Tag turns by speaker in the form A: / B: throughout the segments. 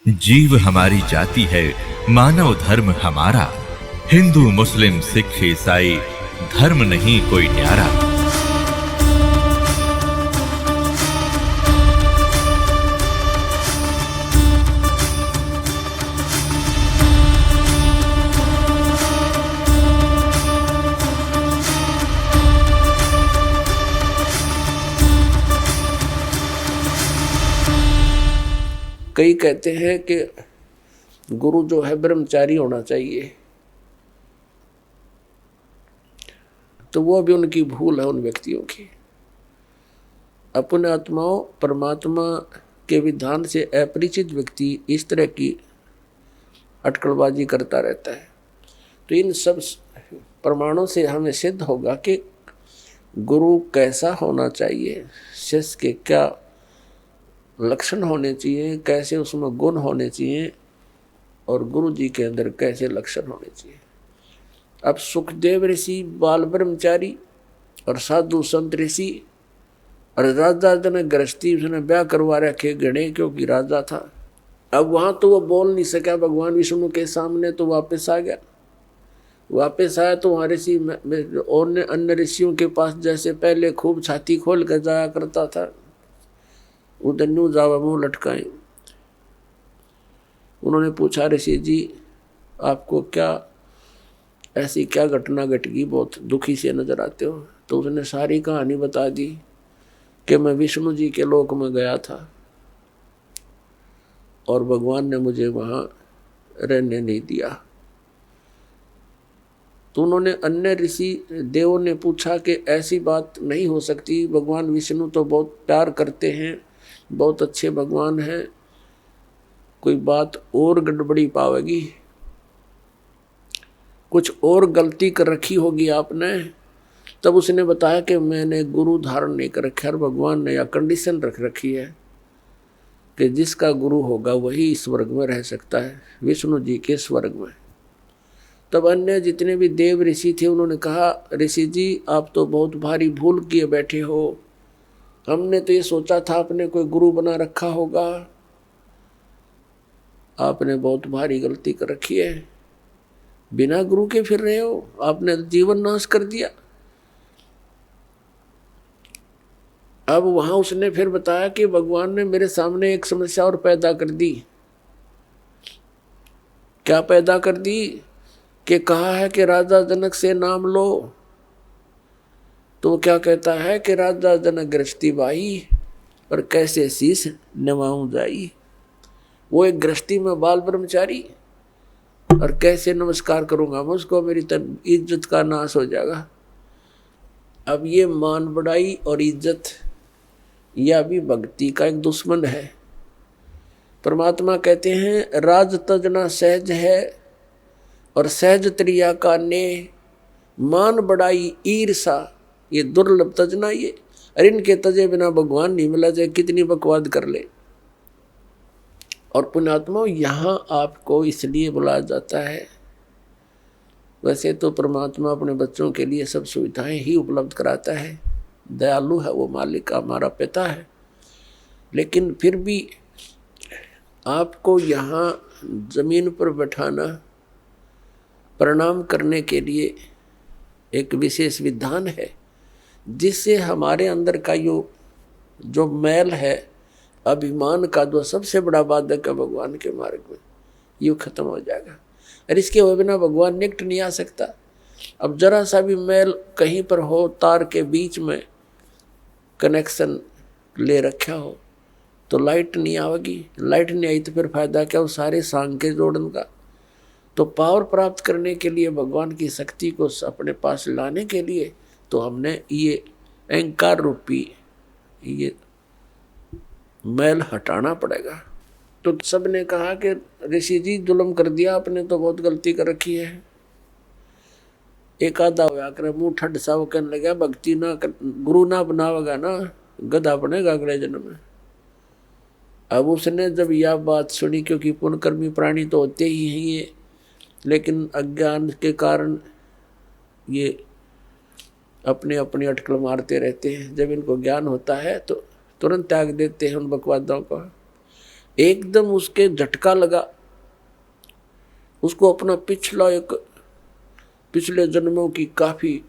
A: जीव हमारी जाति है, मानव धर्म हमारा। हिंदू मुस्लिम सिख ईसाई धर्म नहीं कोई न्यारा।
B: कई कहते हैं कि गुरु जो है ब्रह्मचारी होना चाहिए, तो वो भी उनकी भूल है उन व्यक्तियों की। अपने आत्माओं परमात्मा के विधान से अपरिचित व्यक्ति इस तरह की अटकलबाजी करता रहता है। तो इन सब प्रमाणों से हमें सिद्ध होगा कि गुरु कैसा होना चाहिए, शिष्य के क्या लक्षण होने चाहिए, कैसे उसमें गुण होने चाहिए और गुरु जी के अंदर कैसे लक्षण होने चाहिए। अब सुखदेव ऋषि बाल ब्रह्मचारी और साधु संत ऋषि और राजा ने गृहस्थी, उसने ब्याह करवा रखे गणे क्योंकि राजा था। अब वहां तो वो बोल नहीं सका भगवान विष्णु के सामने, तो वापस आ गया। वापस आया तो वहाँ ऋषि और अन्य ऋषियों के पास जैसे पहले खूब छाती खोल कर जाया करता था, उधर न्यू जावा मुँह लटकाए। उन्होंने पूछा, ऋषि जी आपको क्या ऐसी क्या घटना घट गई, बहुत दुखी से नजर आते हो। तो उसने सारी कहानी बता दी कि मैं विष्णु जी के लोक में गया था और भगवान ने मुझे वहाँ रहने नहीं दिया। तो उन्होंने अन्य ऋषि देवों ने पूछा कि ऐसी बात नहीं हो सकती, भगवान विष्णु तो बहुत प्यार करते हैं, बहुत अच्छे भगवान हैं, कोई बात और गड़बड़ी पावेगी, कुछ और गलती कर रखी होगी आपने। तब उसने बताया कि मैंने गुरु धारण नहीं कर रखा, भगवान ने या कंडीशन रख रखी है कि जिसका गुरु होगा वही स्वर्ग में रह सकता है, विष्णु जी के स्वर्ग में। तब अन्य जितने भी देव ऋषि थे उन्होंने कहा, ऋषि जी आप तो बहुत भारी भूल किए बैठे हो, हमने तो ये सोचा था आपने कोई गुरु बना रखा होगा, आपने बहुत भारी गलती कर रखी है, बिना गुरु के फिर रहे हो, आपने जीवन नाश कर दिया। अब वहां उसने फिर बताया कि भगवान ने मेरे सामने एक समस्या और पैदा कर दी। क्या पैदा कर दी कि कहा है कि राजा जनक से नाम लो, तो क्या कहता है कि राजा जनक गृहस्थी बाई और कैसे शीश नवाऊं जाई। वो एक गृहस्थी में बाल ब्रह्मचारी और कैसे नमस्कार करूंगा मैं उसको, मेरी इज्जत का नाश हो जाएगा। अब ये मान बढ़ाई और इज्जत यह भी भक्ति का एक दुश्मन है। परमात्मा कहते हैं राज तजना सहज है और सहज त्रिया का ने, मान बढ़ाई ईर्षा ये दुर्लभ तजना ये, और इनके तजे बिना भगवान नहीं मिला, चाहे कितनी बकवाद कर ले। और पुण्यात्मा यहाँ आपको इसलिए बुलाया जाता है, वैसे तो परमात्मा अपने बच्चों के लिए सब सुविधाएं ही उपलब्ध कराता है, दयालु है वो, मालिक हमारा पिता है, लेकिन फिर भी आपको यहाँ जमीन पर बैठाना प्रणाम करने के लिए एक विशेष विधान है, जिससे हमारे अंदर का जो मैल है, अभिमान का जो सबसे बड़ा बाधक है भगवान के मार्ग में, ये खत्म हो जाएगा। और इसके बिना भगवान निकट नहीं आ सकता। अब जरा सा भी मैल कहीं पर हो, तार के बीच में कनेक्शन ले रखा हो तो लाइट नहीं आएगी, लाइट नहीं आई तो फिर फायदा क्या, वो सारे सांग के जोड़न का। तो पावर प्राप्त करने के लिए, भगवान की शक्ति को अपने पास लाने के लिए, तो हमने ये अहंकार रूपी ये मैल हटाना पड़ेगा। तो सबने कहा कि ऋषि जी जुल्म कर दिया आपने, तो बहुत गलती कर रखी है। एक आधा हुआ कर मुँह ठड सा वो कहने लगा, भक्ति ना कर, गुरु ना बनावेगा ना गधा बनेगा अगले जन्म में। अब उसने जब यह बात सुनी, क्योंकि पुण्यकर्मी प्राणी तो होते ही हैं ये, लेकिन अज्ञान के कारण ये अपने अपनी अटकल मारते रहते हैं। जब इनको ज्ञान होता है तो तुरंत त्याग देते हैं उन बकवादों को। एकदम उसके झटका लगा, उसको अपना पिछले जन्मों की काफी,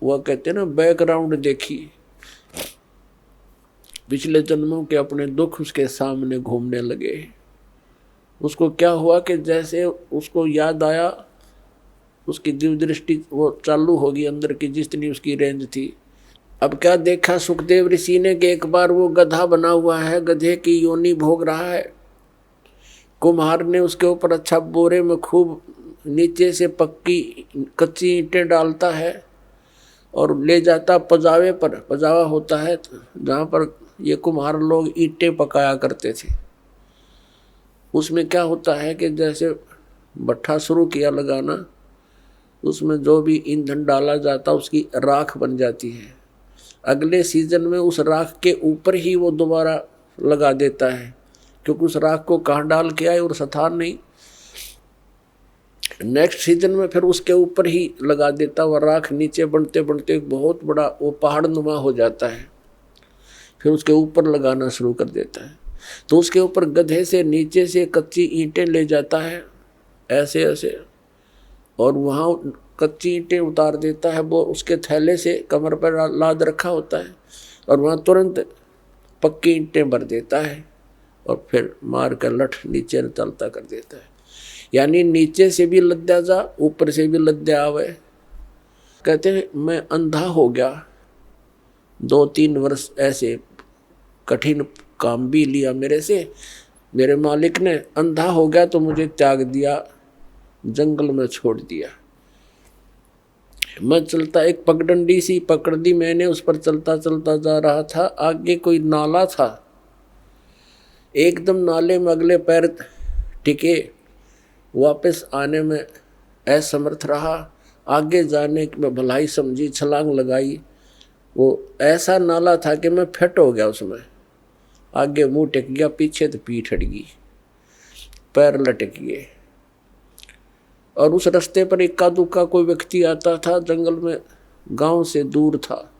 B: वह कहते हैं ना, बैकग्राउंड देखी, पिछले जन्मों के अपने दुख उसके सामने घूमने लगे। उसको क्या हुआ कि जैसे उसको याद आया, उसकी दिव्य दृष्टि वो चालू होगी अंदर की, जितनी उसकी रेंज थी। अब क्या देखा सुखदेव ऋषि ने कि एक बार वो गधा बना हुआ है, गधे की योनि भोग रहा है। कुम्हार ने उसके ऊपर अच्छा बोरे में खूब नीचे से पक्की कच्ची ईंटें डालता है और ले जाता पजावे पर। पजावा होता है जहाँ पर ये कुम्हार लोग ईंटें पकाया करते थे। उसमें क्या होता है कि जैसे भट्ठा शुरू किया लगाना, उसमें जो भी ईंधन डाला जाता उसकी राख बन जाती है। अगले सीजन में उस राख के ऊपर ही वो दोबारा लगा देता है, क्योंकि उस राख को कहाँ डाल के आए और स्थान नहीं। नेक्स्ट सीजन में फिर उसके ऊपर ही लगा देता, वह राख नीचे बनते बनते एक बहुत बड़ा वो पहाड़ नुमा हो जाता है। फिर उसके ऊपर लगाना शुरू कर देता है। तो उसके ऊपर गधे से नीचे से कच्ची ईंटें ले जाता है ऐसे ऐसे, और वहाँ कच्ची ईंटें उतार देता है। वो उसके थैले से कमर पर लाद रखा होता है और वहाँ तुरंत पक्की ईंटें भर देता है और फिर मार कर लठ नीचे चलता कर देता है। यानी नीचे से भी लद्या जा, ऊपर से भी लद्या आवे। कहते हैं मैं अंधा हो गया, 2-3 वर्ष ऐसे कठिन काम भी लिया मेरे से, मेरे मालिक ने। अंधा हो गया तो मुझे त्याग दिया, जंगल में छोड़ दिया। मैं चलता, एक पगडंडी सी पकड़ दी मैंने, उस पर चलता चलता जा रहा था। आगे कोई नाला था, एकदम नाले में अगले पैर टिके, वापस आने में असमर्थ रहा। आगे जाने की मैं भलाई समझी, छलांग लगाई। वो ऐसा नाला था कि मैं फिट हो गया उसमें। आगे मुंह टिक गया, पीछे तो पीठ हट गई, पैर लटक गए। और उस रास्ते पर इक्का दुक्का कोई व्यक्ति आता था, जंगल में, गांव से दूर था।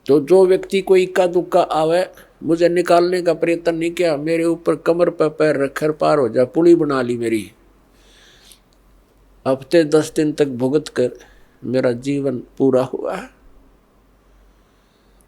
B: तो जो व्यक्ति कोई इक्का दुक्का आवे, मुझे निकालने का प्रयत्न नहीं किया, मेरे ऊपर कमर पर पैर रखकर पार हो जा, पुली बना ली मेरी। हफ्ते 10 दिन तक भुगत कर मेरा जीवन पूरा हुआ।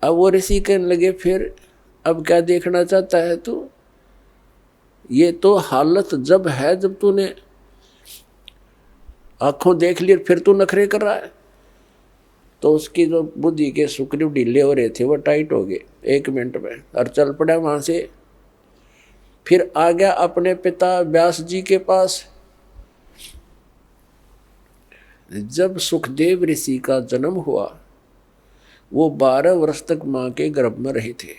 B: अब वो ऋषि कहने लगे, फिर अब क्या देखना चाहता है तू? ये तो हालत जब है जब तूने आंखों देख ली, फिर तू नखरे कर रहा है। तो उसकी जो बुद्धि के सुकरीव ढीले हो रहे थे वो टाइट हो गए 1 मिनट में, और चल पड़ा वहां से। फिर आ गया अपने पिता व्यास जी के पास। जब सुखदेव ऋषि का जन्म हुआ, वो 12 वर्ष तक मां के गर्भ में रहे थे।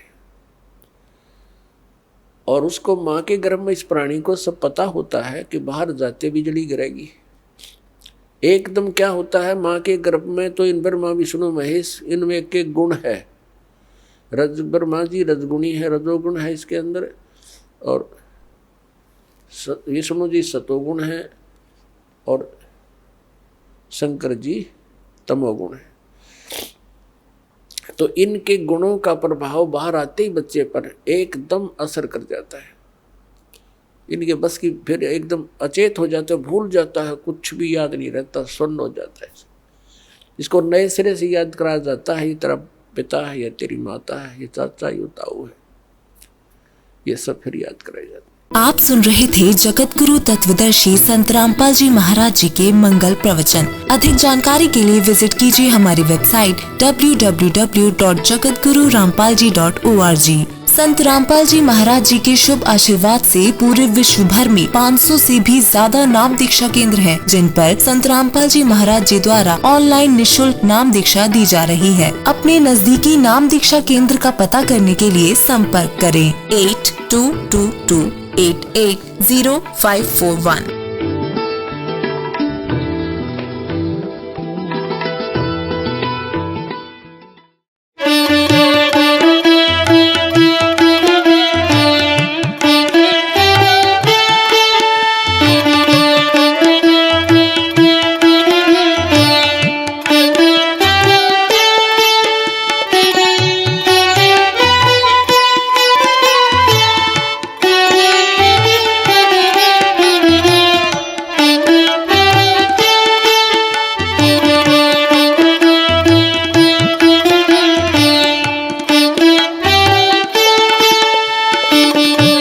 B: और उसको मां के गर्भ में, इस प्राणी को सब पता होता है कि बाहर जाते बिजली गिरेगी। एकदम क्या होता है मां के गर्भ में, तो इन ब्रह्मा विष्णु महेश, इनमें एक गुण है। ब्रह्मा जी रजगुणी है, रजोगुण है इसके अंदर, और विष्णु जी सतोगुण है, और शंकर जी तमोगुण है। तो इनके गुणों का प्रभाव बाहर आते ही बच्चे पर एकदम असर कर जाता है। इनके बस की, फिर एकदम अचेत हो जाता है, भूल जाता है, कुछ भी याद नहीं रहता, सुन्न हो जाता है। इसको नए सिरे से याद कराया जाता है, ये तेरा पिता है, ये तेरी माता है, ये चाचा, ये ताऊ है, ये सब फिर याद कराया जाता है।
C: आप सुन रहे थे जगत गुरु तत्वदर्शी संत रामपाल जी महाराज जी के मंगल प्रवचन। अधिक जानकारी के लिए विजिट कीजिए हमारी वेबसाइट www.jagatgururampalji.org। संत रामपाल जी महाराज जी के शुभ आशीर्वाद से पूरे विश्व भर में 500 से भी ज्यादा नाम दीक्षा केंद्र हैं, जिन पर संत रामपाल जी महाराज जी द्वारा ऑनलाइन निशुल्क नाम दीक्षा दी जा रही है। अपने नजदीकी नाम दीक्षा केंद्र का पता करने के लिए संपर्क करें 8222880541।
B: है।